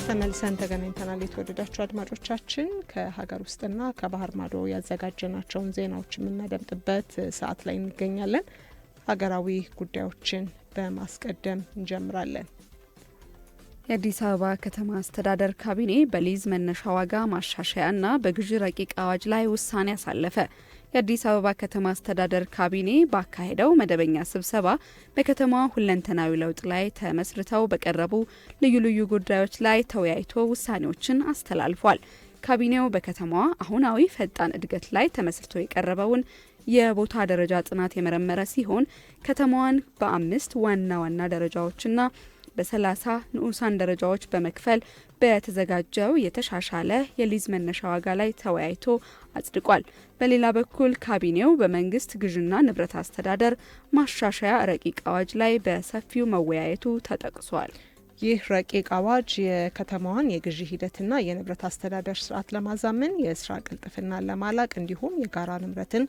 ተመልሰን ተገናኝተናል። የተወደዳችሁ አድማጮቻችን ከሀገር ውስጥና ከባህር ማዶ ያዘጋጀናቸውን ዜናዎች የምናደምጥበት ሰዓት ላይ እንገኛለን። ሀገራዊ ጉዳዮችን በማስቀደም እንጀምራለን። የአዲስ አበባ ከተማ አስተዳደር ካቢኔ በሊዝ መነሻ ዋጋ ማሻሻያና በግዢ ረቂቅ አዋጅ ላይ ውሳኔ አሳለፈ። የአዲስ አበባ ከተማ አስተዳደር ካቢኔ ባካሄደው መደበኛ ስብሰባ በከተማዋ ሁለንተናዊ ለውጥ ላይ ተመስርተው በቀረቡ ልዩ ልዩ ጉዳዮች ላይ ተወያይቶ ውሳኔዎችን አስተላልፏል። ካቢኔው በከተማዋ አሁናዊ ፈጣን እድገት ላይ ተመስርቶ የቀረበውን የቦታ ደረጃ ጥናት የመረመረ ሲሆን ከተማዋን በ5 ዋና ዋና ደረጃዎችና በ30 ንዑሳን ደረጃዎች በመክፈል በተዘጋጀው የተሻሻለ የሊዝ መነሻ ዋጋ ላይ ተወያይቶ አጽድቋል። በሌላ በኩል ካቢኔው በመንግስት ግዥና ንብረት አስተዳደር ማሻሻያ ረቂቅ አዋጅ ላይ በሰፊው መወያየቱ ተጠቅሷል። ይህ ረቂቅ አዋጅ የከተማዋን የግዢ ሂደትና የንብረት አስተዳደር ስርዓት ለማዛመን፣ የስራ ቅልጥፍናን ለማላቅ እንዲሁም የጋራ ንብረትን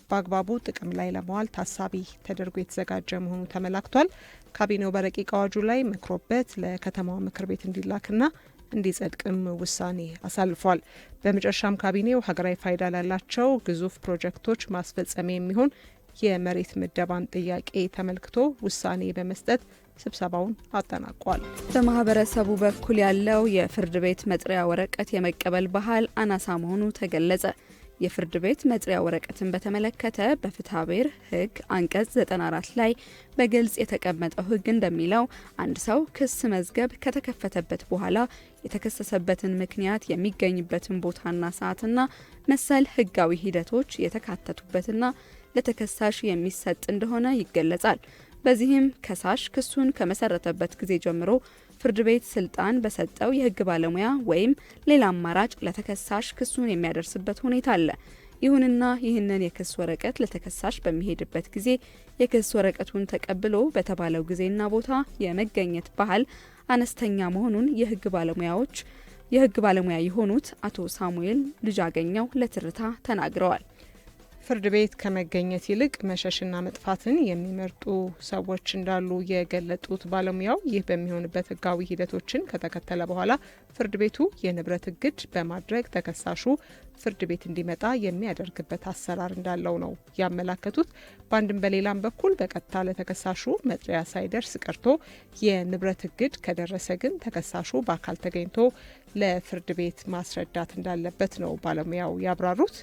በአግባቡ ጥቅም ላይ ለመዋል ታሳቢ ተደርጎ የተዘጋጀ መሆኑ ተመላክቷል። ካቢኔው በረቂቅ አዋጁ ላይ መክሮበት ለከተማዋ ምክር ቤት እንዲላክና እንዲጸድቅም ውሳኔ አሳልፏል። በመጨረሻም ካቢኔው ሀገራዊ ፋይዳ ላላቸው ግዙፍ ፕሮጀክቶች ማስፈጸሚያ የሚሆን የመሬት ምደባን ጥያቄ ተመልክቶ ውሳኔ በመስጠት ስብሰባውን አጠናቋል። በማህበረሰቡ በኩል ያለው የፍርድ ቤት መጥሪያ ወረቀት የመቀበል ባህል አናሳ መሆኑ ተገለጸ። የፍርድ ቤት መጥሪያ ወረቀትን በተመለከተ በፍትሐ ብሔር ሕግ አንቀጽ 94 ላይ በግልጽ የተቀመጠው ሕግ እንደሚለው አንድ ሰው ክስ መዝገብ ከተከፈተበት በኋላ የተከሰሰበትን ምክንያት፣ የሚገኝበትን ቦታና ሰዓትና መሰል ሕጋዊ ሂደቶች የተካተቱበትና ለተከሳሽ የሚሰጥ እንደሆነ ይገለጻል። በዚህም ከሳሽ ክሱን ከመሰረተበት ጊዜ ጀምሮ ፍርድ ቤት ስልጣን በሰጠው የህግ ባለሙያ ወይም ሌላ አማራጭ ለተከሳሽ ክሱን የሚያደርስበት ሁኔታ አለ። ይሁንና ይህንን የክስ ወረቀት ለተከሳሽ በሚሄድበት ጊዜ የክስ ወረቀቱን ተቀብሎ በተባለው ጊዜና ቦታ የመገኘት ባህል አነስተኛ መሆኑን የህግ ባለሙያ የሆኑት አቶ ሳሙኤል ልጃገኘው ለትርታ ተናግረዋል። ፍርድ ቤት ከመገኘት ይልቅ መሸሽና መጥፋትን የሚመርጡ ሰዎች እንዳሉ የገለጡት ባለሙያው ይህ በሚሆንበት ህጋዊ ሂደቶችን ከተከተለ በኋላ ፍርድ ቤቱ የንብረት እግድ በማድረግ ተከሳሹ ፍርድ ቤት እንዲመጣ የሚያደርግበት አሰራር እንዳለው ነው ያመላከቱት። በአንድም በሌላም በኩል በቀጥታ ለተከሳሹ መጥሪያ ሳይደርስ ቀርቶ የንብረት እግድ ከደረሰ ግን ተከሳሹ በአካል ተገኝቶ ለፍርድ ቤት ማስረዳት እንዳለበት ነው ባለሙያው ያብራሩት።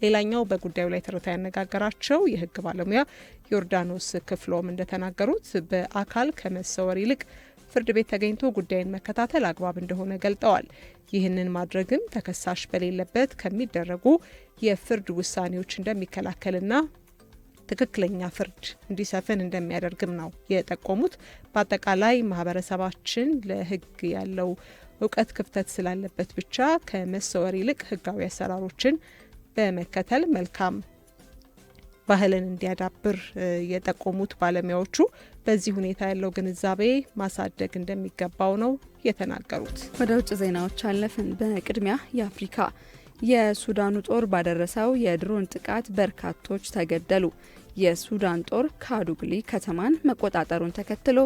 ሌላኛው በጉዳዩ ላይ ትርታ ያነጋገራቸው የህግ ባለሙያ ዮርዳኖስ ክፍሎም እንደተናገሩት በአካል ከመሰወር ይልቅ ፍርድ ቤት ተገኝቶ ጉዳይን መከታተል አግባብ እንደሆነ ገልጠዋል። ይህንን ማድረግም ተከሳሽ በሌለበት ከሚደረጉ የፍርድ ውሳኔዎች እንደሚከላከልና ትክክለኛ ፍርድ እንዲሰፍን እንደሚያደርግም ነው የጠቆሙት። በአጠቃላይ ማህበረሰባችን ለህግ ያለው እውቀት ክፍተት ስላለበት ብቻ ከመሰወር ይልቅ ህጋዊ አሰራሮችን በመከተል መልካም ባህልን እንዲያዳብር የጠቆሙት ባለሙያዎቹ በዚህ ሁኔታ ያለው ግንዛቤ ማሳደግ እንደሚገባው ነው የተናገሩት። ወደ ውጭ ዜናዎች አለፍን። በቅድሚያ የሱዳኑ ጦር ባደረሰው የድሮን ጥቃት በርካቶች ተገደሉ። የሱዳን ጦር ካዱግሊ ከተማን መቆጣጠሩን ተከትሎ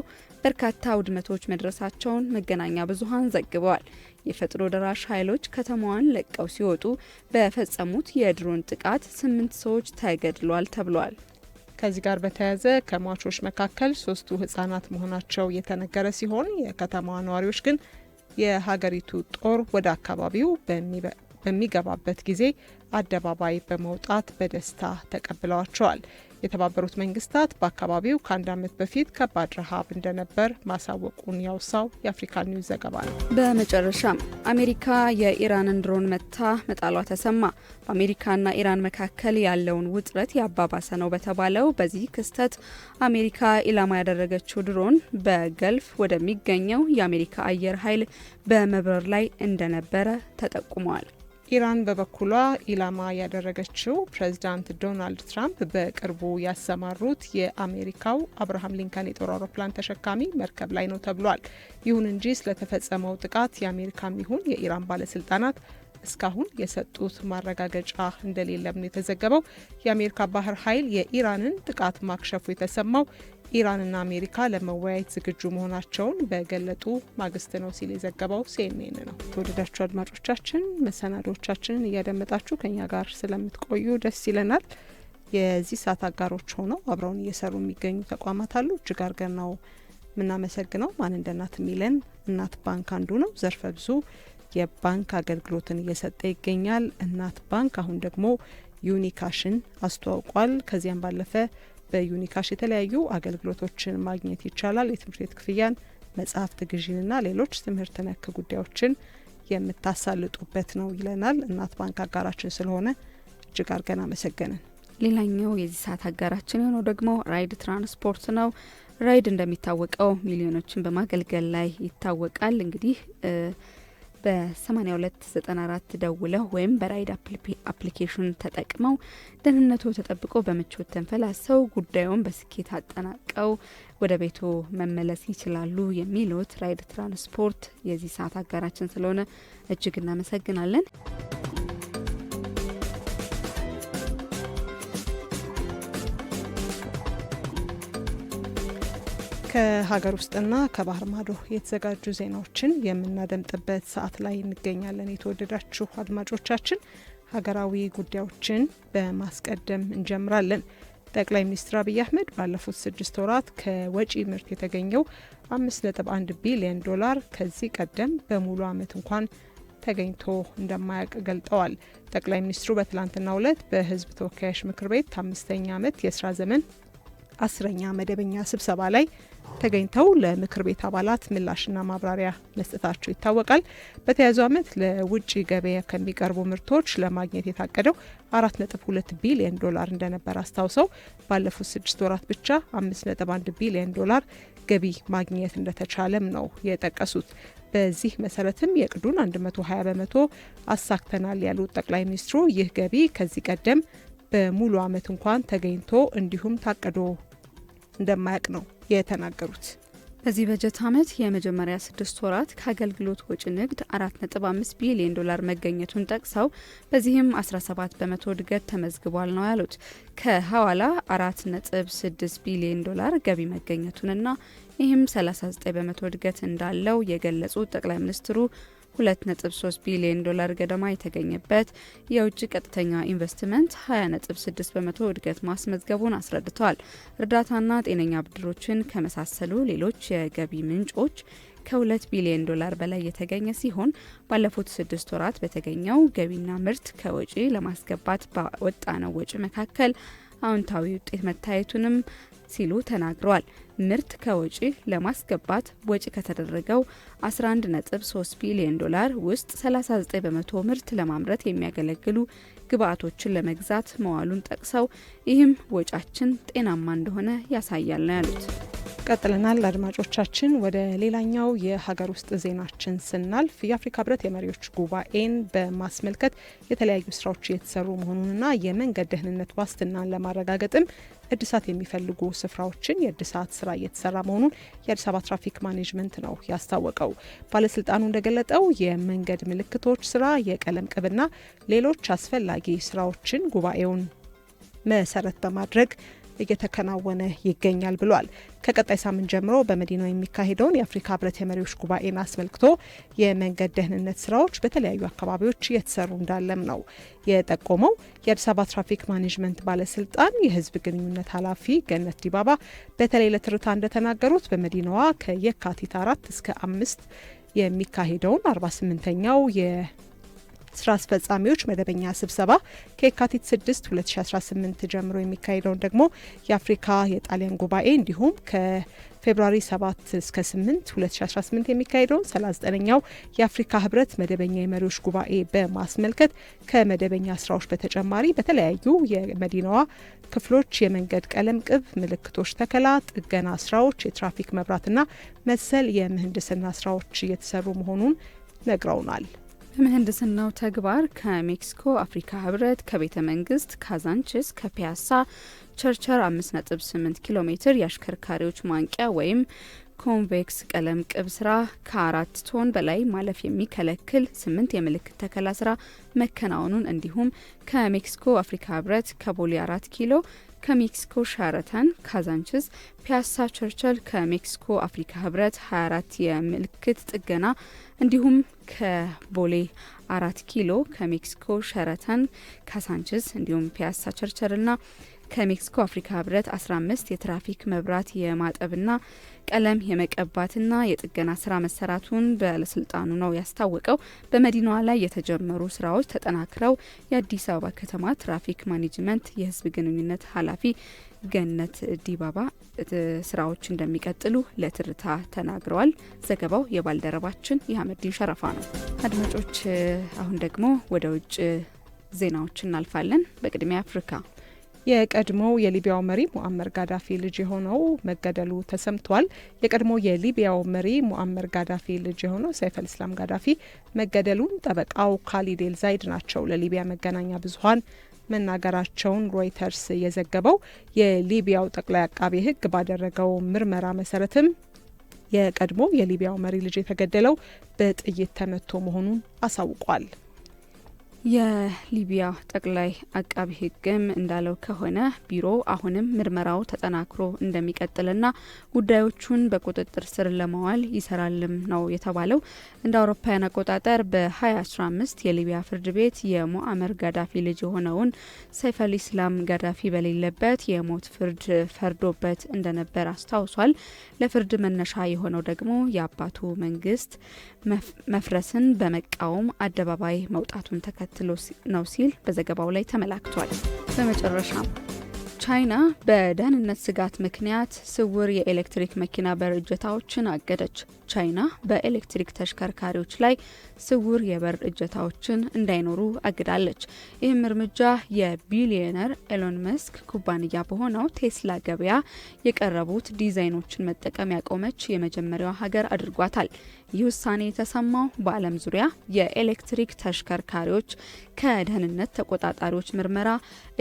በርካታ ውድመቶች መድረሳቸውን መገናኛ ብዙሃን ዘግበዋል። የፈጥኖ ደራሽ ኃይሎች ከተማዋን ለቀው ሲወጡ በፈጸሙት የድሮን ጥቃት 8 ሰዎች ተገድሏል ተብሏል። ከዚህ ጋር በተያያዘ ከሟቾች መካከል 3ቱ ህጻናት መሆናቸው የተነገረ ሲሆን የከተማዋ ነዋሪዎች ግን የሀገሪቱ ጦር ወደ አካባቢው በሚገባበት ጊዜ አደባባይ በመውጣት በደስታ ተቀብለዋቸዋል። የተባበሩት መንግስታት በአካባቢው ከ1 ዓመት በፊት ከባድ ረሃብ እንደነበር ማሳወቁን ያውሳው የአፍሪካ ኒውስ ዘገባ ነው። በመጨረሻም አሜሪካ የኢራንን ድሮን መታ መጣሏ ተሰማ። በአሜሪካና ኢራን መካከል ያለውን ውጥረት ያባባሰ ነው በተባለው በዚህ ክስተት አሜሪካ ኢላማ ያደረገችው ድሮን በገልፍ ወደሚገኘው የአሜሪካ አየር ኃይል በመብረር ላይ እንደነበረ ተጠቁሟል። ኢራን በበኩሏ ኢላማ ያደረገችው ፕሬዝዳንት ዶናልድ ትራምፕ በቅርቡ ያሰማሩት የአሜሪካው አብርሃም ሊንከን የጦር አውሮፕላን ተሸካሚ መርከብ ላይ ነው ተብሏል። ይሁን እንጂ ስለተፈጸመው ጥቃት የአሜሪካም ይሁን የኢራን ባለስልጣናት እስካሁን የሰጡት ማረጋገጫ እንደሌለም ነው የተዘገበው። የአሜሪካ ባህር ኃይል የኢራንን ጥቃት ማክሸፉ የተሰማው ኢራንና አሜሪካ ለመወያየት ዝግጁ መሆናቸውን በገለጡ ማግስት ነው ሲል የዘገበው ሲኤንኤን ነው። የተወደዳችሁ አድማጮቻችን መሰናዶቻችንን እያደመጣችሁ ከኛ ጋር ስለምትቆዩ ደስ ይለናል። የዚህ ሰዓት አጋሮች ሆነው አብረውን እየሰሩ የሚገኙ ተቋማት አሉ። እጅግ አድርገን ነው የምናመሰግነው። ማን እንደ እናት የሚለን እናት ባንክ አንዱ ነው። ዘርፈ ብዙ የባንክ አገልግሎትን እየሰጠ ይገኛል። እናት ባንክ አሁን ደግሞ ዩኒካሽን አስተዋውቋል። ከዚያም ባለፈ በዩኒካሽ የተለያዩ አገልግሎቶችን ማግኘት ይቻላል። የትምህርት ቤት ክፍያን፣ መጽሐፍት ግዢንና ሌሎች ትምህርት ነክ ጉዳዮችን የምታሳልጡበት ነው ይለናል። እናት ባንክ አጋራችን ስለሆነ እጅግ አድርገን አመሰገንን። ሌላኛው የዚህ ሰዓት አጋራችን የሆነው ደግሞ ራይድ ትራንስፖርት ነው። ራይድ እንደሚታወቀው ሚሊዮኖችን በማገልገል ላይ ይታወቃል። እንግዲህ በ8294 ደውለው ወይም በራይድ አፕሊኬሽን ተጠቅመው ደህንነቱ ተጠብቆ በምቾት ተንፈላሰው ጉዳዩን በስኬት አጠናቀው ወደ ቤቱ መመለስ ይችላሉ የሚሉት ራይድ ትራንስፖርት የዚህ ሰዓት አጋራችን ስለሆነ እጅግ እናመሰግናለን። ከሀገር ውስጥና ከባህር ማዶ የተዘጋጁ ዜናዎችን የምናደምጥበት ሰዓት ላይ እንገኛለን። የተወደዳችሁ አድማጮቻችን ሀገራዊ ጉዳዮችን በማስቀደም እንጀምራለን። ጠቅላይ ሚኒስትር አብይ አህመድ ባለፉት 6 ወራት ከወጪ ምርት የተገኘው 5.1 ቢሊዮን ዶላር ከዚህ ቀደም በሙሉ ዓመት እንኳን ተገኝቶ እንደማያውቅ ገልጠዋል። ጠቅላይ ሚኒስትሩ በትላንትናው ዕለት በሕዝብ ተወካዮች ምክር ቤት 5ኛ ዓመት የስራ ዘመን 10ኛ መደበኛ ስብሰባ ላይ ተገኝተው ለምክር ቤት አባላት ምላሽና ማብራሪያ መስጠታቸው ይታወቃል። በተያዘው ዓመት ለውጭ ገበያ ከሚቀርቡ ምርቶች ለማግኘት የታቀደው 4.2 ቢሊዮን ዶላር እንደነበር አስታውሰው ባለፉት 6 ወራት ብቻ 5.1 ቢሊዮን ዶላር ገቢ ማግኘት እንደተቻለም ነው የጠቀሱት። በዚህ መሰረትም የእቅዱን 120 በመቶ አሳክተናል ያሉት ጠቅላይ ሚኒስትሩ ይህ ገቢ ከዚህ ቀደም በሙሉ ዓመት እንኳን ተገኝቶ እንዲሁም ታቅዶ እንደማያውቅ ነው የተናገሩት። በዚህ በጀት ዓመት የመጀመሪያ 6 ወራት ከአገልግሎት ወጪ ንግድ 4.5 ቢሊዮን ዶላር መገኘቱን ጠቅሰው በዚህም 17 በመቶ እድገት ተመዝግቧል ነው ያሉት። ከሐዋላ 4.6 ቢሊዮን ዶላር ገቢ መገኘቱንና ይህም 39 በመቶ እድገት እንዳለው የገለጹት ጠቅላይ ሚኒስትሩ 2.3 ቢሊዮን ዶላር ገደማ የተገኘበት የውጭ ቀጥተኛ ኢንቨስትመንት 20.6 በመቶ እድገት ማስመዝገቡን አስረድተዋል። እርዳታና ጤነኛ ብድሮችን ከመሳሰሉ ሌሎች የገቢ ምንጮች ከ2 ቢሊዮን ዶላር በላይ የተገኘ ሲሆን ባለፉት 6 ወራት በተገኘው ገቢና ምርት ከወጪ ለማስገባት ባወጣነው ወጪ መካከል አዎንታዊ ውጤት መታየቱንም ሲሉ ተናግረዋል። ምርት ከወጪ ለማስገባት ወጪ ከተደረገው 11.3 ቢሊዮን ዶላር ውስጥ 39 በመቶ ምርት ለማምረት የሚያገለግሉ ግብአቶችን ለመግዛት መዋሉን ጠቅሰው ይህም ወጫችን ጤናማ እንደሆነ ያሳያል ነው ያሉት። ቀጥለናል። አድማጮቻችን ወደ ሌላኛው የሀገር ውስጥ ዜናችን ስናልፍ የአፍሪካ ህብረት የመሪዎች ጉባኤን በማስመልከት የተለያዩ ስራዎች እየተሰሩ መሆኑንና የመንገድ ደህንነት ዋስትናን ለማረጋገጥም እድሳት የሚፈልጉ ስፍራዎችን የእድሳት ስራ እየተሰራ መሆኑን የአዲስ አበባ ትራፊክ ማኔጅመንት ነው ያስታወቀው። ባለስልጣኑ እንደገለጠው የመንገድ ምልክቶች ስራ፣ የቀለም ቅብና ሌሎች አስፈላጊ ስራዎችን ጉባኤውን መሰረት በማድረግ እየተከናወነ ይገኛል ብሏል። ከቀጣይ ሳምንት ጀምሮ በመዲናው የሚካሄደውን የአፍሪካ ህብረት የመሪዎች ጉባኤን አስመልክቶ የመንገድ ደህንነት ስራዎች በተለያዩ አካባቢዎች እየተሰሩ እንዳለም ነው የጠቆመው። የአዲስ አበባ ትራፊክ ማኔጅመንት ባለስልጣን የህዝብ ግንኙነት ኃላፊ ገነት ዲባባ በተለይ ለትርታ እንደተናገሩት በመዲናዋ ከየካቲት 4 እስከ 5 የሚካሄደውን 48ኛው ስራ አስፈጻሚዎች መደበኛ ስብሰባ ከየካቲት 6 2018 ጀምሮ የሚካሄደውን ደግሞ የአፍሪካ የጣሊያን ጉባኤ እንዲሁም ከፌብሩዋሪ 7 እስከ 8 2018 የሚካሄደውን 39ኛው የአፍሪካ ህብረት መደበኛ የመሪዎች ጉባኤ በማስመልከት ከመደበኛ ስራዎች በተጨማሪ በተለያዩ የመዲናዋ ክፍሎች የመንገድ ቀለም ቅብ፣ ምልክቶች ተከላ፣ ጥገና ስራዎች፣ የትራፊክ መብራትና መሰል የምህንድስና ስራዎች እየተሰሩ መሆኑን ነግረውናል። በምህንድስናው ተግባር ከሜክሲኮ አፍሪካ ህብረት ከቤተ መንግስት ካዛንችስ ከፒያሳ ቸርቸር 5.8 ኪሎ ሜትር የአሽከርካሪዎች ማንቂያ ወይም ኮንቬክስ ቀለም ቅብ ስራ ከ4 ቶን በላይ ማለፍ የሚከለክል 8 የምልክት ተከላ ስራ መከናወኑን እንዲሁም ከሜክሲኮ አፍሪካ ህብረት ከቦሌ 4 ኪሎ ከሜክሲኮ ሻረተን ካዛንችስ ፒያሳ ቸርችል ከሜክሲኮ አፍሪካ ህብረት 24 የምልክት ጥገና እንዲሁም ከቦሌ 4 ኪሎ ከሜክሲኮ ሸረተን ካዛንችስ እንዲሁም ፒያሳ ቸርችልና ከሜክሲኮ አፍሪካ ህብረት 15 የትራፊክ መብራት የማጠብና ቀለም የመቀባትና የጥገና ስራ መሰራቱን ባለስልጣኑ ነው ያስታወቀው። በመዲናዋ ላይ የተጀመሩ ስራዎች ተጠናክረው የአዲስ አበባ ከተማ ትራፊክ ማኔጅመንት የህዝብ ግንኙነት ኃላፊ ገነት ዲባባ ስራዎች እንደሚቀጥሉ ለትርታ ተናግረዋል። ዘገባው የባልደረባችን የአህመዲን ሸረፋ ነው። አድማጮች አሁን ደግሞ ወደ ውጭ ዜናዎች እናልፋለን። በቅድሚያ አፍሪካ የቀድሞው የሊቢያው መሪ ሙአመር ጋዳፊ ልጅ የሆነው መገደሉ ተሰምቷል። የቀድሞው የሊቢያው መሪ ሙአመር ጋዳፊ ልጅ የሆነው ሰይፍ አልእስላም ጋዳፊ መገደሉን ጠበቃው ካሊድ ኤልዛይድ ናቸው ለሊቢያ መገናኛ ብዙኃን መናገራቸውን ሮይተርስ የዘገበው። የሊቢያው ጠቅላይ አቃቤ ሕግ ባደረገው ምርመራ መሰረትም የቀድሞው የሊቢያው መሪ ልጅ የተገደለው በጥይት ተመቶ መሆኑን አሳውቋል። የሊቢያ ጠቅላይ አቃቢ ሕግም እንዳለው ከሆነ ቢሮ አሁንም ምርመራው ተጠናክሮ እንደሚቀጥልና ጉዳዮቹን በቁጥጥር ስር ለማዋል ይሰራልም ነው የተባለው። እንደ አውሮፓውያን አቆጣጠር በ2015 የሊቢያ ፍርድ ቤት የሙአመር ጋዳፊ ልጅ የሆነውን ሰይፍ አልእስላም ጋዳፊ በሌለበት የሞት ፍርድ ፈርዶበት እንደነበር አስታውሷል። ለፍርድ መነሻ የሆነው ደግሞ የአባቱ መንግስት መፍረስን በመቃወም አደባባይ መውጣቱን ተከትሎ ነው ሲል በዘገባው ላይ ተመላክቷል። በመጨረሻም ቻይና በደህንነት ስጋት ምክንያት ስውር የኤሌክትሪክ መኪና በር እጀታዎችን አገደች። ቻይና በኤሌክትሪክ ተሽከርካሪዎች ላይ ስውር የበር እጀታዎችን እንዳይኖሩ አግዳለች። ይህም እርምጃ የቢሊዮነር ኤሎን መስክ ኩባንያ በሆነው ቴስላ ገበያ የቀረቡት ዲዛይኖችን መጠቀም ያቆመች የመጀመሪያዋ ሀገር አድርጓታል። ይህ ውሳኔ የተሰማው በዓለም ዙሪያ የኤሌክትሪክ ተሽከርካሪዎች ከደህንነት ተቆጣጣሪዎች ምርመራ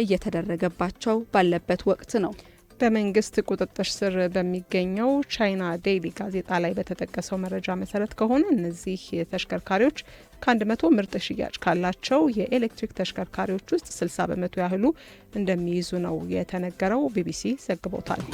እየተደረገባቸው ባለበት ወቅት ነው። በመንግስት ቁጥጥር ስር በሚገኘው ቻይና ዴይሊ ጋዜጣ ላይ በተጠቀሰው መረጃ መሰረት ከሆነ እነዚህ ተሽከርካሪዎች ከ100 ምርጥ ሽያጭ ካላቸው የኤሌክትሪክ ተሽከርካሪዎች ውስጥ 60 በመቶ ያህሉ እንደሚይዙ ነው የተነገረው። ቢቢሲ ዘግቦታል።